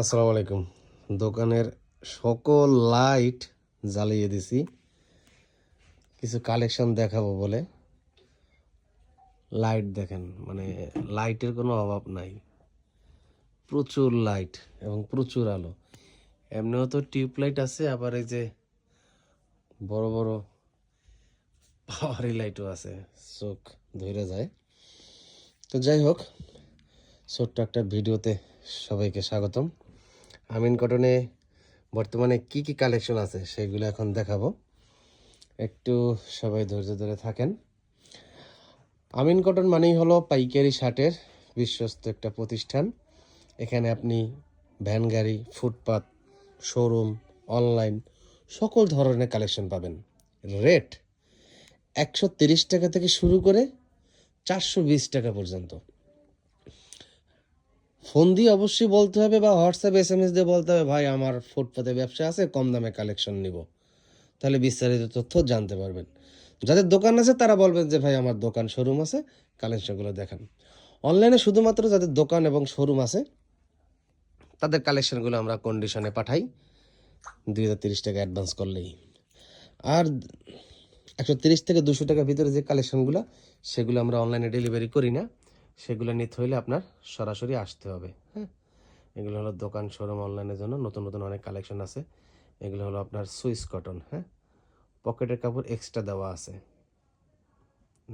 আসসালামু আলাইকুম। দোকানের সকল লাইট জ্বালিয়ে দিছি কিছু কালেকশন দেখাবো বলে। লাইট দেখেন, মানে লাইটের কোনো অভাব নাই, প্রচুর লাইট এবং প্রচুর আলো। এমনিও তো টিউব লাইট আছে, আবার এই যে বড় বড় পাওয়ারি লাইটও আছে, চোখ ধরে যায়। তো যাই হোক, ছোট্ট একটা ভিডিওতে সবাইকে স্বাগতম। আমিন কটনে বর্তমানে কি কি কালেকশন আছে সেগুলো এখন দেখাবো, একটু সবাই ধৈর্য ধরে থাকেন। আমিন কটন মানেই হলো পাইকারি শার্টের বিশ্বস্ত একটা প্রতিষ্ঠান। এখানে আপনি ভ্যান গাড়ি, ফুটপাত, শোরুম, অনলাইন সকল ধরনের কালেকশন পাবেন। রেট 130 টাকা থেকে শুরু করে 420 টাকা পর্যন্ত। ফোন দিয়ে অবশ্যই বলতে হবে বা হোয়াটসঅ্যাপ SMS দিয়ে বলতে হবে, ভাই আমার ফুটপাতে ব্যবসা আছে, কম দামে কালেকশন নিব। তাহলে বিস্তারিত তথ্য জানতে পারবেন। যাদের দোকান আছে তারা বলবেন যে ভাই আমার দোকান শোরুম আছে, কালেকশনগুলো দেখান। অনলাইনে শুধুমাত্র যাদের দোকান এবং শোরুম আছে তাদের কালেকশনগুলো আমরা কন্ডিশনে পাঠাই 2030 টাকা অ্যাডভান্স করলেই। আর 130 থেকে 200 টাকার ভিতরে যে কালেকশনগুলো সেগুলো আমরা অনলাইনে ডেলিভারি করি না। সেগুলো নিতে হলে আপনার সরাসরি আসতে হবে। হ্যাঁ, এগুলো হলো দোকান, শোরুম, অনলাইনের জন্য নতুন নতুন অনেক কালেকশন আছে। এগুলো হলো আপনার সুইস কটন। হ্যাঁ, পকেটের কাপড় এক্সট্রা দেওয়া আছে।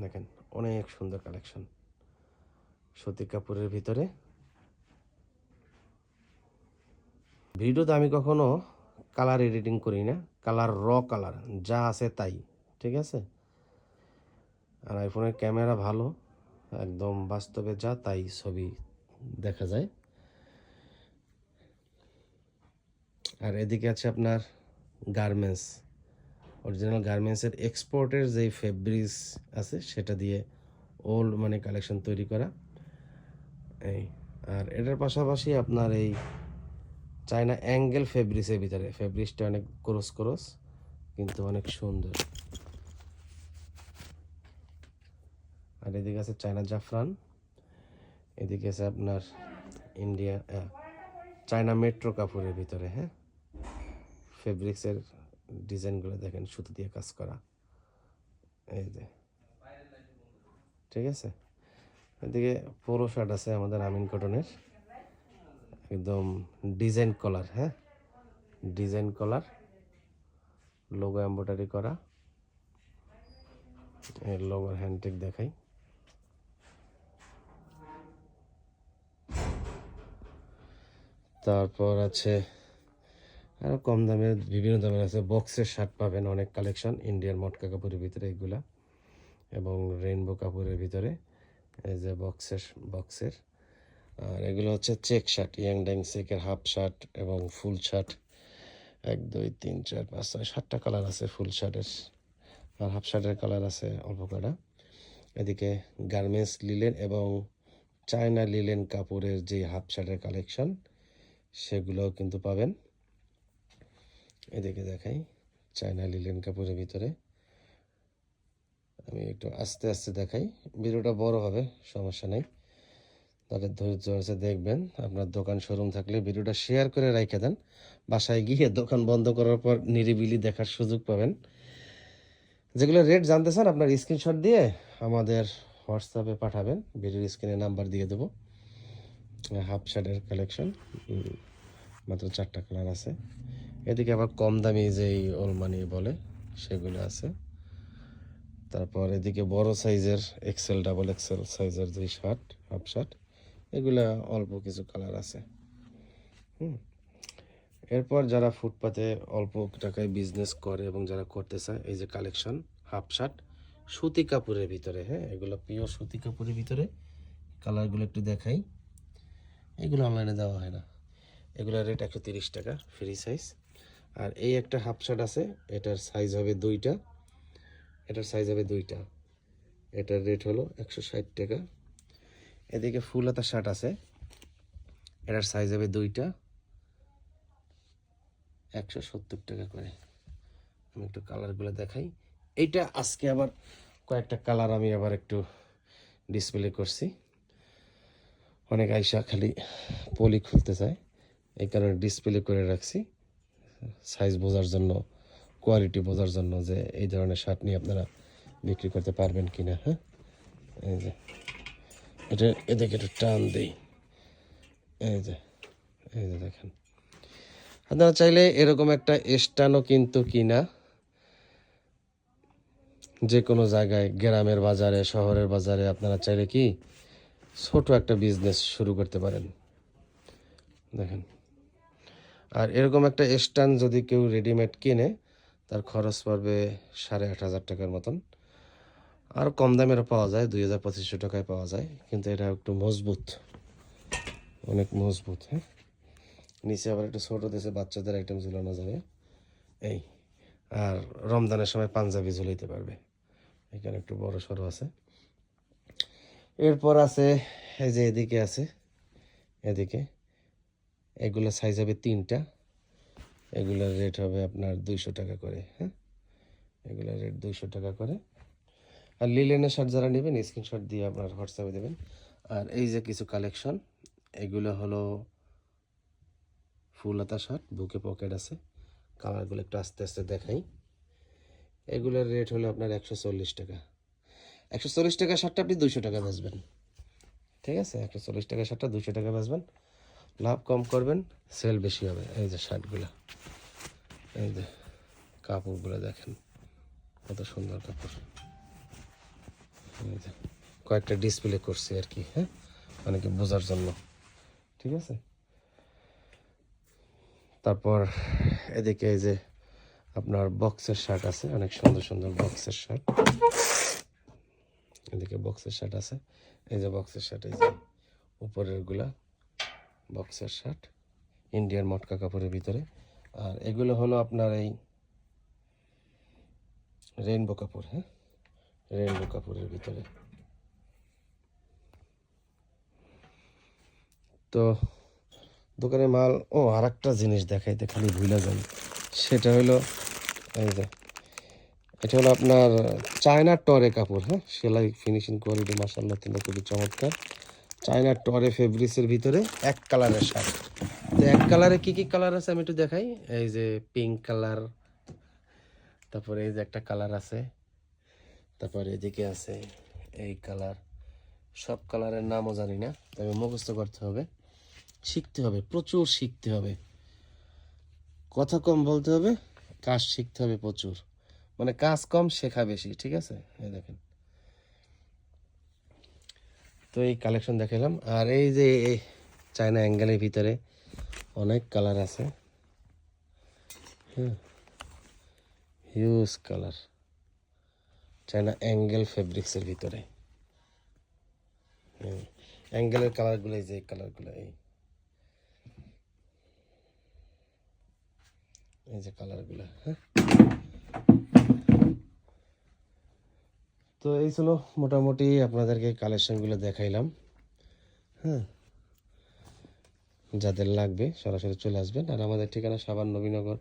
দেখেন অনেক সুন্দর কালেকশন, সুতি কাপড়ের ভিতরে। ভিডিওতে আমি কখনো কালার এডিটিং করি না, কালার কালার যা আছে তাই, ঠিক আছে। আর আইফোনের ক্যামেরা ভালো, একদম বাস্তবে যা তাই ছবি দেখা যায়। আর এদিকে আছে আপনার গার্মেন্টস, অরিজিনাল গার্মেন্টসের এক্সপোর্টের যেই ফেব্রিক্স আছে সেটা দিয়ে ওল্ড মানে কালেকশন তৈরি করা এই। আর এটার পাশাপাশি আপনার এই চায়না অ্যাঙ্গেল ফেব্রিক্সের ভিতরে, ফেব্রিক্সটা অনেক ক্রস ক্রস কিন্তু অনেক সুন্দর। আর এদিকে আছে চায়না জাফরান, এদিকে আছে আপনার ইন্ডিয়া চায়না মেট্রো কাপড়ের ভিতরে। হ্যাঁ, ফেব্রিক্সের ডিজাইনগুলো দেখেন, সুতো দিয়ে কাজ করা, এই যে, ঠিক আছে। এদিকে পোলো শার্ট আছে আমাদের আমিন কটনের, একদম ডিজাইন কলার। হ্যাঁ, ডিজাইন কলার, লোগো এমব্রয়ডারি করা, এর লোগোর হ্যান্ডটেক দেখাই। তারপর আছে আরও কম দামের, বিভিন্ন দামের আছে। বক্সের শার্ট পাবেন অনেক কালেকশন, ইন্ডিয়ান মটকা কাপড়ের ভিতরে এগুলা, এবং রেইনবো কাপড়ের ভিতরে এই যে বক্সের। আর এগুলো হচ্ছে চেক শার্ট, ইয়াং ড্যাং চেকের হাফ শার্ট এবং ফুল শার্ট। 1 2 3 4 5 6 7টা কালার আছে ফুল শার্টের, আর হাফ শার্টের কালার আছে অল্প কটা। এদিকে গার্মেন্টস লিলেন এবং চায়না লিলেন কাপড়ের যে হাফ শার্টের কালেকশন সেগুলোও কিন্তু পাবেন। এদিকে দেখাই চায়না লিলেন কাপড়ের ভিতরে, আমি একটু আস্তে আস্তে দেখাই, ভিডিওটা বড় হবে, সমস্যা নেই। তাদের ধৈর্য আছে দেখবেন। আপনার দোকান শোরুম থাকলে ভিডিওটা শেয়ার করে রেখে দেন, বাসায় গিয়ে দোকান বন্ধ করার পর নিরিবিলি দেখার সুযোগ পাবেন। যেগুলো রেট জানতে চান আপনার স্ক্রিনশট দিয়ে আমাদের হোয়াটসঅ্যাপে পাঠাবেন, ভিডিওর স্ক্রিনে নাম্বার দিয়ে দেবো। হাফ শার্টের কালেকশন মাত্র 4টা কালার আছে। এদিকে আবার কম দামি যেই ওলমানি বলে সেগুলো আছে। তারপর এদিকে বড় সাইজের এক্সেল, ডাবল এক্সেল সাইজের যেই শার্ট, হাফ শার্ট, এগুলা অল্প কিছু কালার আছে। এরপর যারা ফুটপাতে অল্প টাকায় বিজনেস করে এবং যারা করতে চায়, এই যে কালেকশন হাফ শার্ট সুতি কাপড়ের ভিতরে। হ্যাঁ, এগুলো পিওর সুতি কাপড়ের ভিতরে, কালারগুলো একটু দেখাই। এগুলো অনলাইনে দেওয়া হয় না, এগুলোর রেট 130 টাকা ফ্রি সাইজ। আর এই একটা হাফ শার্ট আছে, এটার সাইজ হবে 2টা, এটার সাইজ হবে 2টা, এটার রেট হলো 160 টাকা। এদিকে ফুল হাতা শার্ট আছে, এটার সাইজ হবে 2টা, 170 টাকা করে। আমি একটু কালারগুলো দেখাই। এইটা আজকে আবার কয়েকটা কালার আমি আবার একটু ডিসপ্লে করছি, অনেক আইসা খালি পলি খুলতে চায়। এই কারণে ডিসপ্লে করে রাখছি, সাইজ বোঝার জন্য, কোয়ালিটি বোঝার জন্য, যে এই ধরনের শার্ট নিয়ে আপনারা বিক্রি করতে পারবেন কিনা। হ্যাঁ, এই যে এটা এদিকে একটু টান দিই, এই যে দেখেন। আপনারা চাইলে এরকম একটা স্ট্যান্ডও কিন্তু কিনা যে কোনো জায়গায়, গ্রামের বাজারে, শহরের বাজারে আপনারা চাইলে কি ছোট একটা বিজনেস শুরু করতে পারেন। দেখেন, আর এরকম একটা স্ট্যান্ড যদি কেউ রেডিমেড কিনে, তার খরচ পড়বে 8,500 টাকার মতন। আর কম দামেরও পাওয়া যায়, 2,000-2,500 টাকায় পাওয়া যায়, কিন্তু এটা একটু মজবুত, অনেক মজবুত। হ্যাঁ, নিচে আবার একটু ছোটো দেশে বাচ্চাদের আইটেম ঝুলানো যাবে এই। আর রমজানের সময় পাঞ্জাবি ঝুলাইতে পারবে, এখানে একটু বড় সড়ো আছে। এরপর আছে এই যে এদিকে আছে, এদিকে এগুলো সাইজ হবে 3টা, এগুলোর রেট হবে আপনার 200 টাকা করে। হ্যাঁ, এগুলোর রেট 200 টাকা করে। আর লিলেনের শার্ট যারা নেবেন স্ক্রিনশট দিয়ে আপনার হোয়াটসঅ্যাপে দেবেন। আর এই যে কিছু কালেকশন, এগুলো হলো ফুল হাতা শার্ট, বুকে পকেট আছে, কালারগুলো একটু আস্তে আস্তে দেখাই। এগুলোর রেট হলো আপনার 140 টাকা। 140 টাকা শার্টটা আপনি 200 টাকা বেচবেন, ঠিক আছে? 140 টাকা শার্টটা 200 টাকা বেচবেন, লাভ কম করবেন, সেল বেশি হবে। এই যে শার্টগুলো, এই যে কাপড়গুলো দেখেন কত সুন্দর কাপড়। এই যে কয়েকটা ডিসপ্লে করছি আর কি, হ্যাঁ, অনেকে বোঝার জন্য, ঠিক আছে? তারপর এদিকে এই যে আপনার বক্সের শার্ট আছে, অনেক সুন্দর সুন্দর বক্সের শার্ট। এদিকে বক্সের শার্ট আছে, এই যে বক্সের শার্ট, এই যে উপরের গুলা বক্সের শার্ট, ইন্ডিয়ান মটকা কাপড়ের ভিতরে। আর এগুলো হলো আপনার এই রেইনবো কাপড়, হ্যাঁ, রেইনবো কাপড়ের ভিতরে। তো দোকানে মাল, ও আর একটা জিনিস দেখাইতে খালি ভুলে যাই, সেটা হলো এই যে এটা হলো আপনার চায়না টরে কাপড়। হ্যাঁ, সেলাই ফিনিশিং কোয়ালিটি মাশাআল্লাহ কিন্তু খুবই চমৎকার। চায়না টরে ফেব্রিক্সের ভিতরে এক কালারের শার্ট। তো এক কালারে কি কি কালার আছে আমি একটু দেখাই। এই যে পিঙ্ক কালার, তারপরে এই যে একটা কালার আছে, তারপরে এদিকে আছে এই কালার। সব কালারের নামও জানি না, তবে মুখস্থ করতে হবে, শিখতে হবে, প্রচুর শিখতে হবে, কথা কম বলতে হবে, কাজ শিখতে হবে প্রচুর, মানে কাজ কম শেখা বেশি, ঠিক আছে? এই দেখেন, তো এই কালেকশন দেখালাম। আর এই যে এই চায়না অ্যাঙ্গেলের ভিতরে অনেক কালার আছে, হ্যাঁ, হিউজ কালার, চায়না অ্যাঙ্গেল ফেব্রিক্সের ভিতরে। অ্যাঙ্গেলের কালারগুলো এই যে এই কালারগুলো, এই যে কালারগুলো, হ্যাঁ। তো এই ছিল মোটামুটি আপনাদেরকে কালেকশনগুলো দেখাইলাম। হ্যাঁ, যাদের লাগবে সরাসরি চলে আসবেন। আর আমাদের ঠিকানা সাভার নবীনগর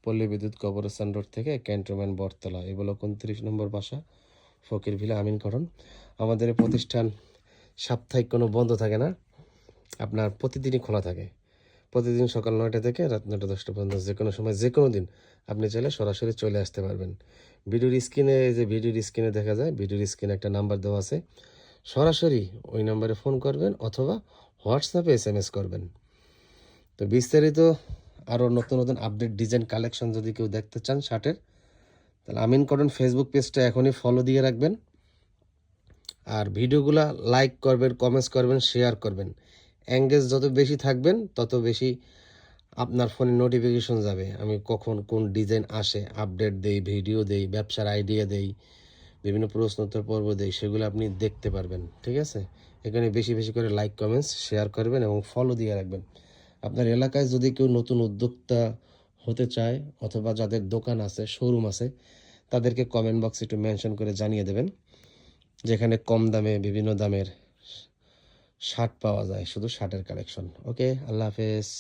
পল্লী বিদ্যুৎ কবরস্থান রোড থেকে ক্যান্টনমেন্ট বটতলা, এগুলো 29 নম্বর বাসা, ফকির ভিলা, আমিন কটন। আমাদের এই প্রতিষ্ঠান সাপ্তাহিক কোনো বন্ধ থাকে না, আপনার প্রতিদিনই খোলা থাকে। প্রতিদিন সকাল 9টা থেকে রাত 9টা 10টা পর্যন্ত, যে কোনো সময় যে কোনো দিন আপনি চাইলে সরাসরি চলে আসতে পারবেন। ভিডিওর স্ক্রিনে, যে ভিডিওর স্ক্রিনে দেখা যায়, ভিডিওর স্ক্রিনে একটা নাম্বার দেওয়া আছে, সরাসরি ওই নাম্বারে ফোন করবেন অথবা হোয়াটসঅ্যাপে SMS করবেন। তো বিস্তারিত আরও নতুন নতুন আপডেট ডিজাইন কালেকশন যদি কেউ দেখতে চান শার্টের, তাহলে আমিন কটন ফেসবুক পেজটা এখনই ফলো দিয়ে রাখবেন। আর ভিডিওগুলো লাইক করবেন, কমেন্টস করবেন, শেয়ার করবেন। এঙ্গেজ যত বেশি থাকবেন তত বেশি আপনার ফোনে নোটিফিকেশন যাবে, আমি কখন কোন ডিজাইন আসে, আপডেট দেই, ভিডিও দেই, ব্যবসার আইডিয়া দেই, বিভিন্ন প্রশ্নোত্তর পর্ব দেই, সেগুলো আপনি দেখতে পারবেন, ঠিক আছে? এখানে বেশি বেশি করে লাইক, কমেন্টস, শেয়ার করবেন এবং ফলো দিয়ে রাখবেন। আপনার এলাকায় যদি কেউ নতুন উদ্যোক্তা হতে চায় অথবা যাদের দোকান আছে, শোরুম আছে, তাদেরকে কমেন্ট বক্সে একটু মেনশন করে জানিয়ে দেবেন, যেখানে কম দামে বিভিন্ন দামের শার্ট পাওয়া যায়, শুধু শার্টের কালেকশন। ওকে, আল্লাহ হাফেজ।